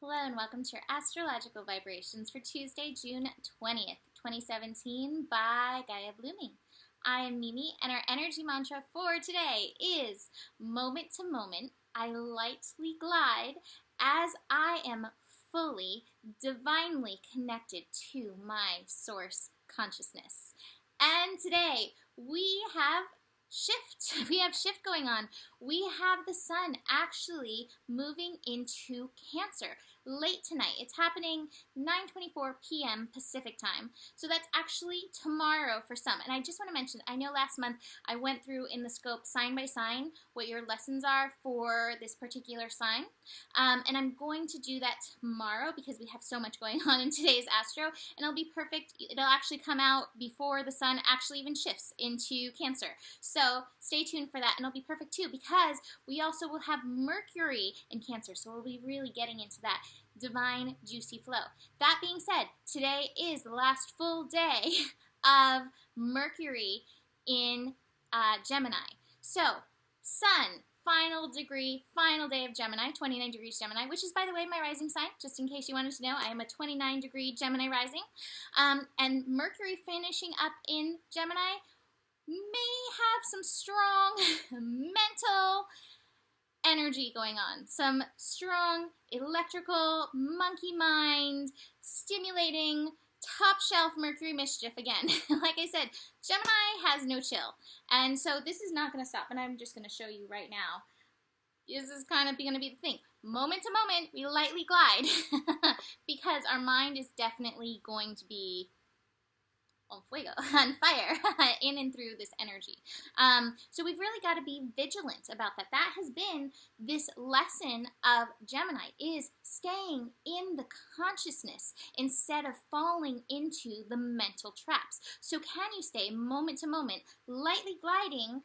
Hello and welcome to your astrological vibrations for Tuesday, June 20th, 2017 by Gaia Blooming. I am Mimi and our energy mantra for today is moment to moment, I lightly glide as I am fully, divinely connected to my source consciousness. And today we have shift. We have shift going on. We have the sun actually moving into Cancer late tonight. It's happening 9:24 p.m. Pacific time. So that's actually tomorrow for some. And I just want to mention, I know last month I went through in the scope sign by sign what your lessons are for this particular sign. And I'm going to do that tomorrow because we have so much going on in today's astro. And it'll be perfect. It'll actually come out before the sun actually even shifts into Cancer. So stay tuned for that, and it'll be perfect too because we also will have Mercury in Cancer, so we'll be really getting into that divine, juicy flow. That being said, today is the last full day of Mercury in Gemini. So, Sun, final degree, final day of Gemini, 29 degrees Gemini, which is, by the way, my rising sign, just in case you wanted to know. I am a 29-degree Gemini rising. And Mercury finishing up in Gemini may have some strong mental energy going on. Some strong electrical, monkey mind, stimulating, top shelf Mercury mischief again. Like I said, Gemini has no chill. And so this is not going to stop, and I'm just going to show you right now. This is kind of going to be the thing. Moment to moment, we lightly glide because our mind is definitely going to be on fuego, on fire, in and through this energy. So we've really got to be vigilant about that. That has been this lesson of Gemini, is staying in the consciousness instead of falling into the mental traps. So can you stay moment to moment, lightly gliding,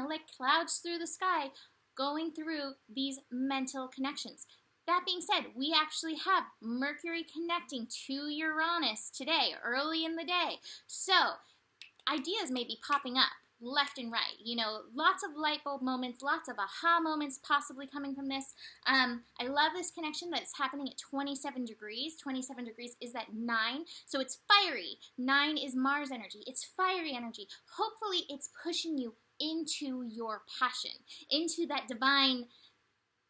like clouds through the sky, going through these mental connections? That being said, we actually have Mercury connecting to Uranus today, early in the day. So, ideas may be popping up left and right. Lots of light bulb moments, lots of aha moments possibly coming from this. I love this connection that it's happening at 27 degrees. 27 degrees is that 9, so it's fiery. 9 is Mars energy. It's fiery energy. Hopefully, it's pushing you into your passion, into that divine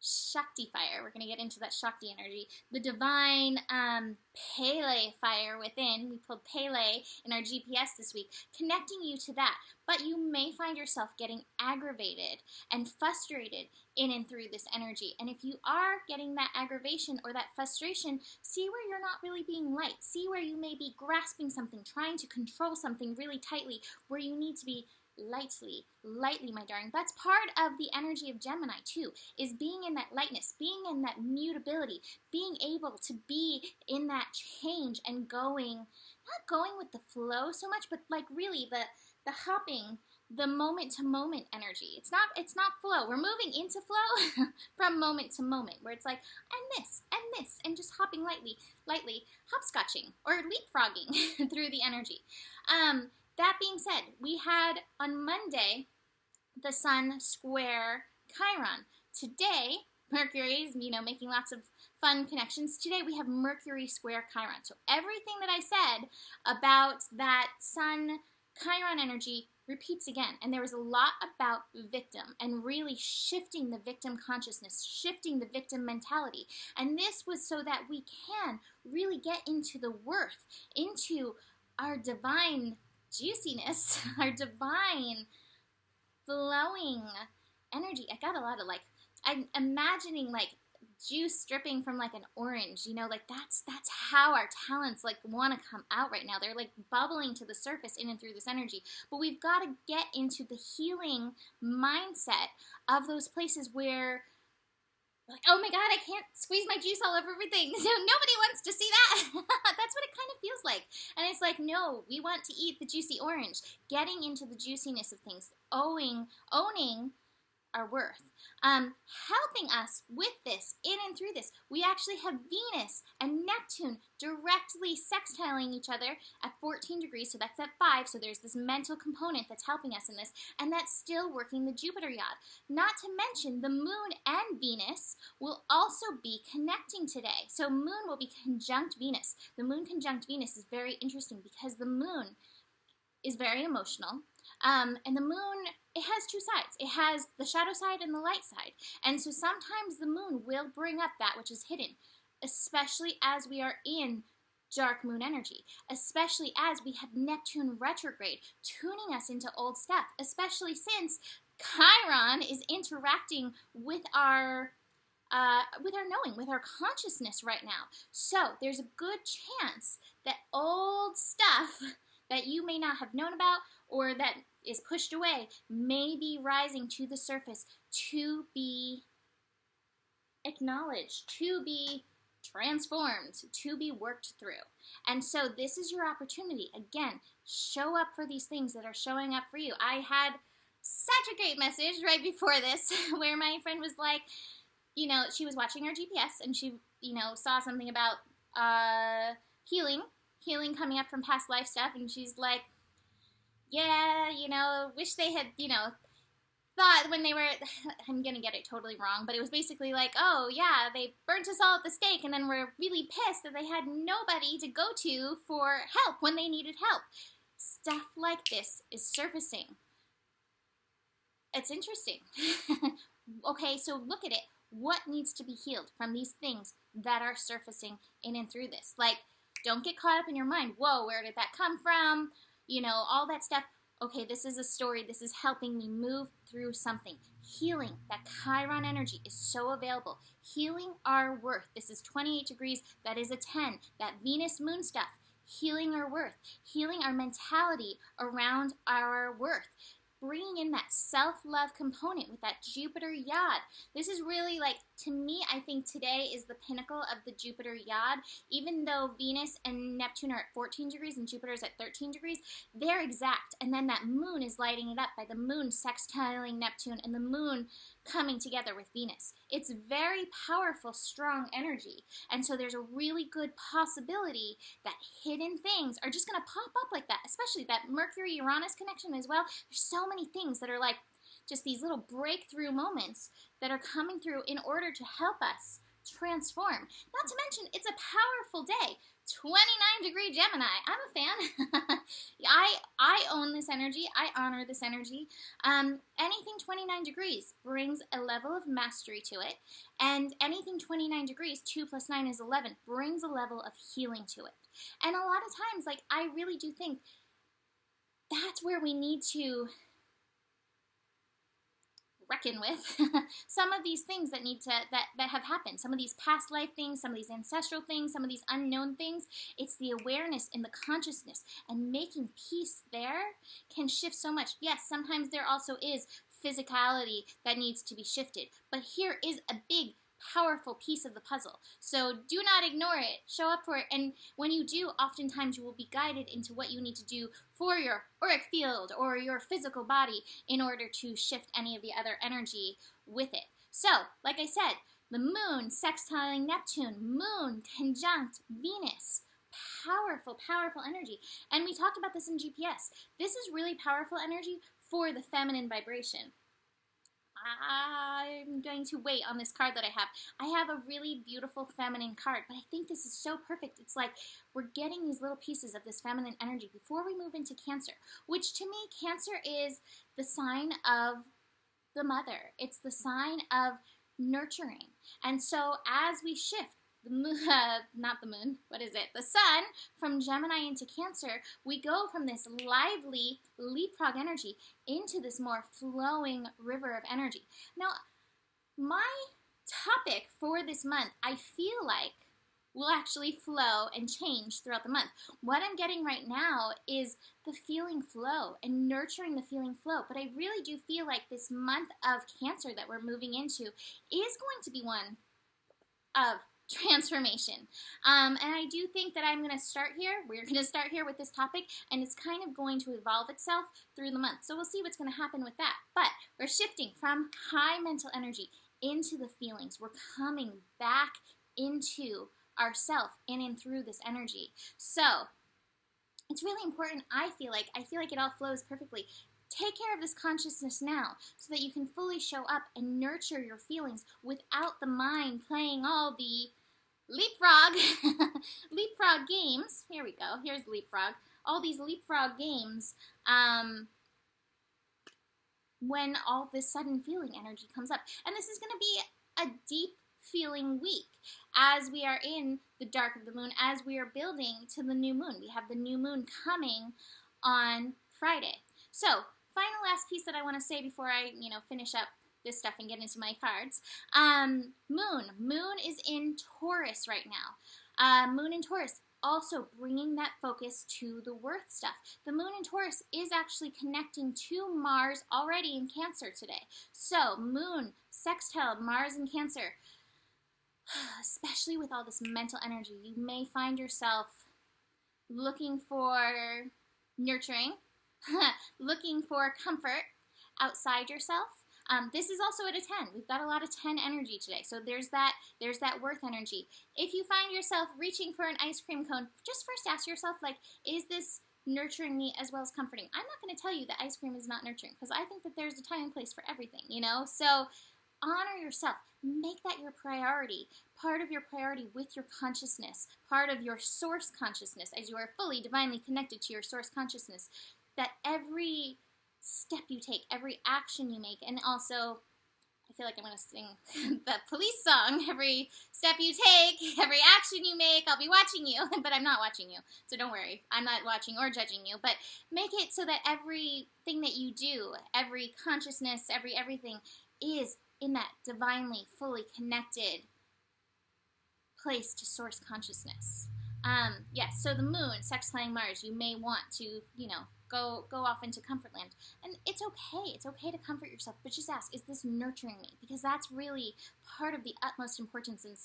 Shakti fire. We're going to get into that Shakti energy. The divine Pele fire within. We pulled Pele in our GPS this week, connecting you to that. But you may find yourself getting aggravated and frustrated in and through this energy. And if you are getting that aggravation or that frustration, see where you're not really being light. See where you may be grasping something, trying to control something really tightly, where you need to be lightly, my darling. That's part of the energy of Gemini too, is being in that lightness, being in that mutability, being able to be in that change and not going with the flow so much, but like really the hopping, the moment to moment energy. It's not flow. We're moving into flow from moment to moment, where it's like, and this, and just hopping lightly, hopscotching or leapfrogging through the energy. That being said, we had on Monday the sun square Chiron. Today, Mercury is, making lots of fun connections. Today we have Mercury square Chiron. So everything that I said about that sun Chiron energy repeats again. And there was a lot about victim and really shifting the victim consciousness, shifting the victim mentality. And this was so that we can really get into the worth, into our divine juiciness, our divine flowing energy. I got a lot of I'm imagining juice dripping from an orange, that's how our talents want to come out right now. They're bubbling to the surface in and through this energy. But we've got to get into the healing mindset of those places where oh my God, I can't squeeze my juice all over everything. So nobody wants to see that. That's what it kind of feels like. And it's no, we want to eat the juicy orange. Getting into the juiciness of things. Owning our worth. Helping us with this, in and through this, we actually have Venus and Neptune directly sextiling each other at 14 degrees, so that's at 5, so there's this mental component that's helping us in this, and that's still working the Jupiter yod. Not to mention, the Moon and Venus will also be connecting today. So Moon will be conjunct Venus. The Moon conjunct Venus is very interesting because the Moon is very emotional, and the Moon, it has two sides. It has the shadow side and the light side. And so sometimes the Moon will bring up that which is hidden, especially as we are in dark moon energy, especially as we have Neptune retrograde, tuning us into old stuff, especially since Chiron is interacting with our knowing, with our consciousness right now. So there's a good chance that old stuff that you may not have known about or that is pushed away may be rising to the surface to be acknowledged, to be transformed, to be worked through. And so this is your opportunity. Again, show up for these things that are showing up for you. I had such a great message right before this where my friend was like, you know, she was watching her GPS and she, you know, saw something about healing coming up from past life stuff, and she's like, yeah, you know, wish they had, you know, thought when they were, I'm going to get it totally wrong, but it was basically like, oh, yeah, they burnt us all at the stake, and then we're really pissed that they had nobody to go to for help when they needed help. Stuff like this is surfacing. It's interesting. Okay, so look at it. What needs to be healed from these things that are surfacing in and through this? Like, don't get caught up in your mind. Whoa, where did that come from? You know, all that stuff. Okay, this is a story. This is helping me move through something. Healing, that Chiron energy is so available. Healing our worth. This is 28 degrees. That is a 10. That Venus moon stuff. Healing our worth. Healing our mentality around our worth. Bringing in that self-love component with that Jupiter yod. This is really like, to me, I think today is the pinnacle of the Jupiter yod. Even though Venus and Neptune are at 14 degrees and Jupiter is at 13 degrees, they're exact. And then that moon is lighting it up by the moon sextiling Neptune and the moon coming together with Venus. It's very powerful, strong energy. And so there's a really good possibility that hidden things are just going to pop up like that, especially that Mercury-Uranus connection as well. There's so many things that are like just these little breakthrough moments that are coming through in order to help us transform. Not to mention, it's a powerful day. 29-degree Gemini. I'm a fan. I own this energy. I honor this energy. Anything 29 degrees brings a level of mastery to it. And anything 29 degrees, 2 plus 9 is 11, brings a level of healing to it. And a lot of times, like, I really do think that's where we need to reckon with some of these things that need to that have happened, some of these past life things, some of these ancestral things, some of these unknown things. It's the awareness and the consciousness, and making peace there can shift so much. Yes, sometimes there also is physicality that needs to be shifted, but here is a big powerful piece of the puzzle. So do not ignore it. Show up for it. And when you do, oftentimes you will be guided into what you need to do for your auric field or your physical body in order to shift any of the other energy with it. So, like I said, the moon sextiling Neptune, moon conjunct Venus. Powerful, powerful energy. And we talked about this in GPS. This is really powerful energy for the feminine vibration. I'm going to wait on this card that I have. I have a really beautiful feminine card, but I think this is so perfect. It's like we're getting these little pieces of this feminine energy before we move into Cancer, which to me, Cancer is the sign of the mother. It's the sign of nurturing. And so as we shift, the moon, not the moon, what is it? The sun from Gemini into Cancer, we go from this lively leapfrog energy into this more flowing river of energy. Now, my topic for this month, I feel like, will actually flow and change throughout the month. What I'm getting right now is the feeling flow and nurturing the feeling flow. But I really do feel like this month of Cancer that we're moving into is going to be one of transformation. And I do think that I'm going to start here. We're going to start here with this topic, and it's kind of going to evolve itself through the month. So we'll see what's going to happen with that. But we're shifting from high mental energy into the feelings. We're coming back into ourself in and through this energy. So it's really important, I feel like it all flows perfectly. Take care of this consciousness now so that you can fully show up and nurture your feelings without the mind playing all the leapfrog games. Here we go. Here's leapfrog. All these leapfrog games when all this sudden feeling energy comes up. And this is going to be a deep feeling week as we are in the dark of the moon, as we are building to the new moon. We have the new moon coming on Friday. So, final last piece that I want to say before I, finish up this stuff and get into my cards. Moon. Moon is in Taurus right now. Moon in Taurus, also bringing that focus to the worth stuff. The moon in Taurus is actually connecting to Mars already in Cancer today. So, moon, sextile, Mars in Cancer. Especially with all this mental energy, you may find yourself looking for nurturing, looking for comfort outside yourself. This is also at a 10. We've got a lot of 10 energy today. So there's that worth energy. If you find yourself reaching for an ice cream cone, just first ask yourself, is this nurturing me as well as comforting? I'm not going to tell you that ice cream is not nurturing, because I think that there's a time and place for everything, So honor yourself. Make that your priority, part of your priority with your consciousness, part of your source consciousness, as you are fully divinely connected to your source consciousness, that every step you take, every action you make, and also, I feel like I'm going to sing the police song, every step you take, every action you make, I'll be watching you, but I'm not watching you, so don't worry, I'm not watching or judging you, but make it so that everything that you do, every consciousness, everything is in that divinely, fully connected place to source consciousness. Yes, so the moon, sextiling Mars, you may want to, go off into comfort land. And it's okay. It's okay to comfort yourself, but just ask, is this nurturing me? Because that's really part of the utmost importance, and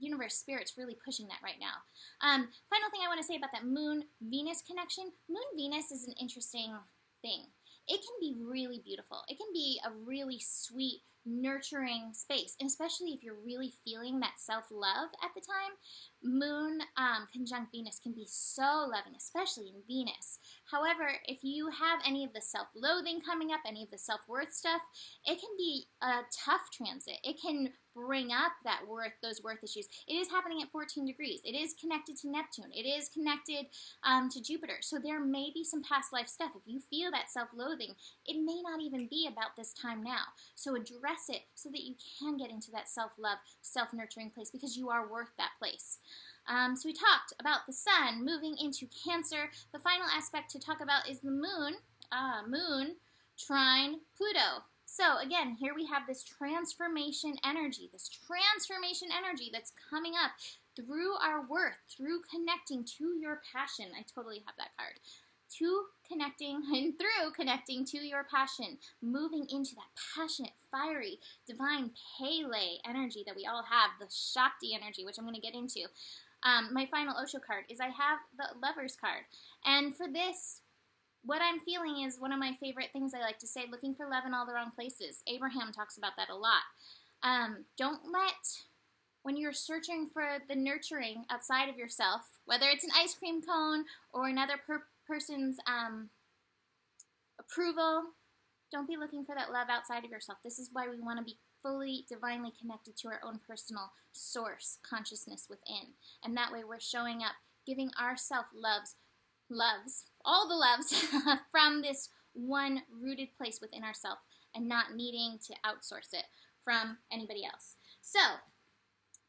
universe, spirit's really pushing that right now. Final thing I want to say about that Moon-Venus connection. Moon-Venus is an interesting thing. It can be really beautiful. It can be a really sweet, nurturing space, and especially if you're really feeling that self-love at the time. Moon conjunct Venus can be so loving, especially in Venus. However, if you have any of the self-loathing coming up, any of the self-worth stuff, it can be a tough transit. It can bring up those worth issues. It is happening at 14 degrees. It is connected to Neptune. It is connected to Jupiter. So there may be some past life stuff. If you feel that self-loathing, it may not even be about this time now. So address it so that you can get into that self-love, self-nurturing place, because you are worth that place. So we talked about the sun moving into Cancer. The final aspect to talk about is the moon. Moon trine Pluto. So again, here we have this transformation energy that's coming up through our worth, through connecting to your passion. I totally have that card. Through connecting to your passion, moving into that passionate, fiery, divine Pele energy that we all have, the Shakti energy, which I'm going to get into. My final Osho card is I have the Lover's card. And for this, what I'm feeling is one of my favorite things I like to say, looking for love in all the wrong places. Abraham talks about that a lot. Don't let, when you're searching for the nurturing outside of yourself, whether it's an ice cream cone or another person's approval, don't be looking for that love outside of yourself. This is why we want to be fully divinely connected to our own personal source consciousness within. And that way we're showing up, giving ourself loves, all the loves from this one rooted place within ourselves, and not needing to outsource it from anybody else. So,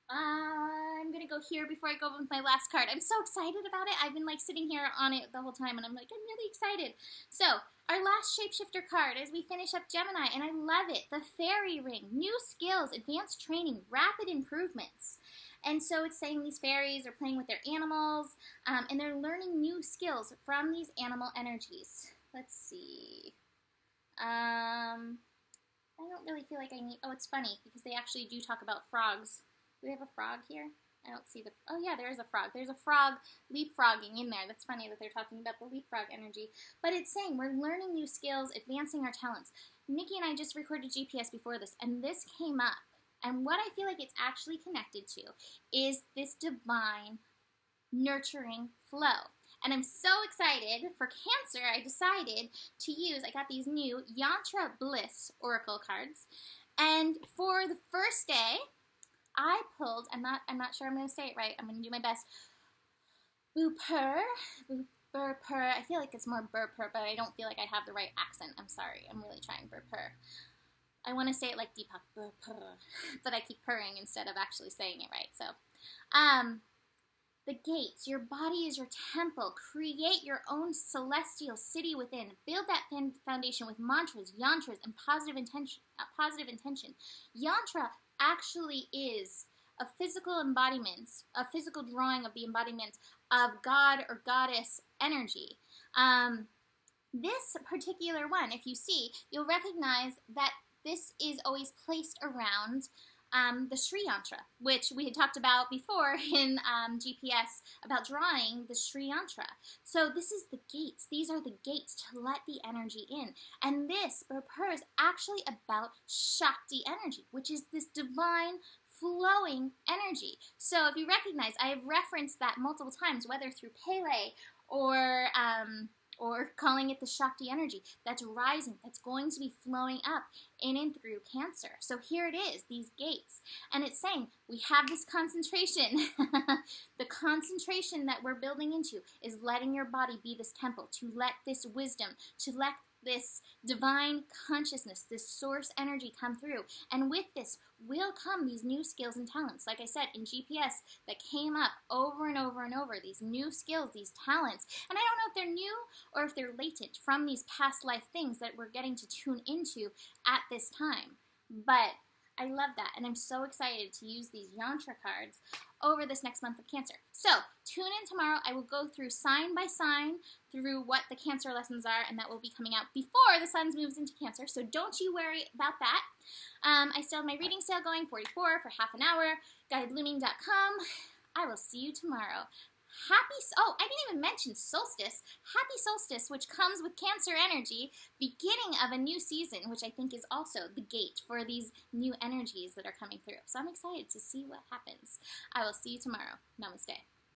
I'm going to go here before I go with my last card. I'm so excited about it. I've been sitting here on it the whole time, and I'm really excited. So, our last shapeshifter card as we finish up Gemini, and I love it. The fairy ring, new skills, advanced training, rapid improvements. And so it's saying these fairies are playing with their animals, and they're learning new skills from these animal energies. Let's see. I don't really feel like I need... Oh, it's funny, because they actually do talk about frogs Do we have a frog here? I don't see the, oh yeah, there is a frog. There's a frog leapfrogging in there. That's funny that they're talking about the leapfrog energy. But it's saying we're learning new skills, advancing our talents. Nikki and I just recorded GPS before this, and this came up. And what I feel like it's actually connected to is this divine, nurturing flow. And I'm so excited for Cancer. I decided to use, I got these new Yantra Bliss Oracle cards. And for the first day, I pulled, I'm not sure I'm going to say it right. I'm going to do my best. Boopur. I feel like it's more burpur, but I don't feel like I have the right accent. I'm sorry. I'm really trying burpur. I want to say it like Deepak, burpur, but I keep purring instead of actually saying it right. So, the gates. Your body is your temple. Create your own celestial city within. Build that foundation with mantras, yantras, and positive intention. Yantra actually is a physical embodiment, a physical drawing of the embodiment of God or goddess energy. This particular one, if you see, you'll recognize that this is always placed around the Sri Yantra, which we had talked about before in GPS about drawing the Sri Yantra. So this is the gates. These are the gates to let the energy in. And this, Burpur, is actually about Shakti energy, which is this divine flowing energy. So if you recognize, I have referenced that multiple times, whether through Pele or calling it the Shakti energy that's rising, that's going to be flowing up in and through Cancer. So here it is, these gates. And it's saying we have this concentration. The concentration that we're building into is letting your body be this temple, to let this wisdom, to let this divine consciousness, this source energy come through. And with this will come these new skills and talents. Like I said, in GPS, that came up over and over and over, these new skills, these talents. And I don't know if they're new or if they're latent from these past life things that we're getting to tune into at this time. But I love that, and I'm so excited to use these Yantra cards over this next month of Cancer. So, tune in tomorrow. I will go through sign by sign through what the Cancer lessons are, and that will be coming out before the Sun moves into Cancer, so don't you worry about that. I still have my reading sale going, 44 for half an hour, GaiaBlooming.com. I will see you tomorrow. I didn't even mention solstice. Happy solstice, which comes with Cancer energy, beginning of a new season, which I think is also the gate for these new energies that are coming through. So I'm excited to see what happens. I will see you tomorrow. Namaste.